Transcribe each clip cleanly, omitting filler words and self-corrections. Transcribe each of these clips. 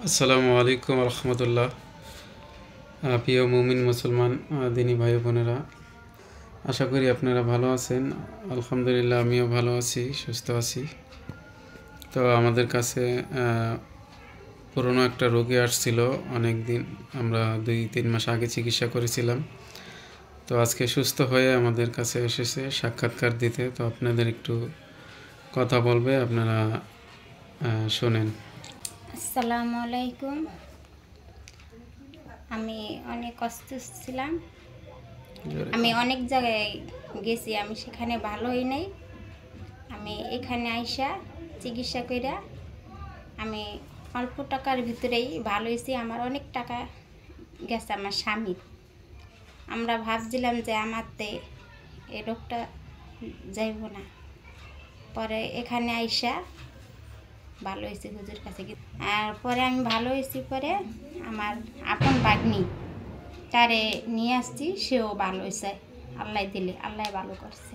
আসসালামু আলাইকুম রহমতুল্লাহ। প্রিয় মুমিন মুসলমান দিনী ভাই বোনেরা, আশা করি আপনারা ভালো আছেন। আলহামদুলিল্লাহ, আমিও ভালো আছি, সুস্থ আছি। তো আমাদের কাছে পুরনো একটা রোগী আসছিল অনেক দিন, আমরা 2-3 মাস আগে চিকিৎসা করেছিলাম। তো আজকে সুস্থ হয়ে আমাদের কাছে এসেছে সাক্ষাৎকার দিতে। তো আপনাদের একটু কথা বলবে, আপনারা শোনেন। আসসালামু আলাইকুম। আমি অনেক অসুস্থ ছিলাম। আমি অনেক জায়গায় গেছি, আমি সেখানে ভালো হই নাই। আমি এখানে আইসা চিকিৎসা কইরা আমি অল্প টাকার ভিতরেই ভালো হয়েছি। আমার অনেক টাকা গেছে আমার স্বামীর। আমরা ভাবছিলাম যে আমারতে এই রোগটা যাইব না, পরে এখানে আইসা ভালো হয়েছে হুজুর কাছে। আর পরে আমি ভালো হয়েছি, পরে আমার আপন বাগ্নি তারে নিয়ে আসছি, সেও ভালো হয়েছে। আল্লাহ দিলে, আল্লাহ ভালো করছে।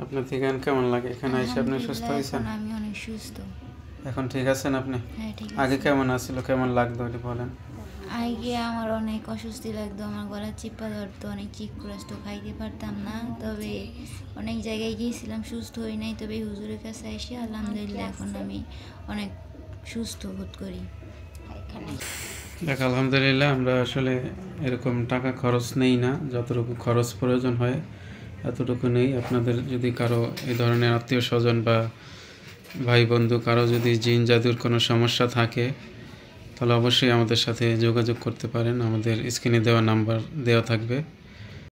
আপনার থেকে কেমন লাগে এখানে এসে? আপনি সুস্থ হয়েছেন? আমি অনেক সুস্থ। এখন ঠিক আছেন আপনি? হ্যাঁ, ঠিক আগে আছে। কেমন আসছিল, কেমন লাগতো এটা বলেন। আগে আমার অনেক অস্বস্তি লাগতো, আমার গলা চিপা ধরতো, অনেক চিক আসতো, খাইতে পারতাম না। তবে অনেক জায়গায় গিয়েছিলাম, সুস্থ হই নাই। তবে হুজুরের কাছে এসে আলহামদুলিল্লাহ এখন আমি অনেক সুস্থ বোধ করি। দেখ, আলহামদুলিল্লাহ, আমরা আসলে এরকম টাকা খরচ নেই না, যতটুকু খরচ প্রয়োজন হয় এতটুকু নেই। আপনাদের যদি কারো এই ধরনের আত্মীয় স্বজন বা ভাই বন্ধু কারো যদি জিন জাদুর কোনো সমস্যা থাকে, তাহলে অবশ্যই আমাদের সাথে যোগাযোগ করতে পারেন। আমাদের স্ক্রিনে দেওয়া নাম্বার দেওয়া থাকবে।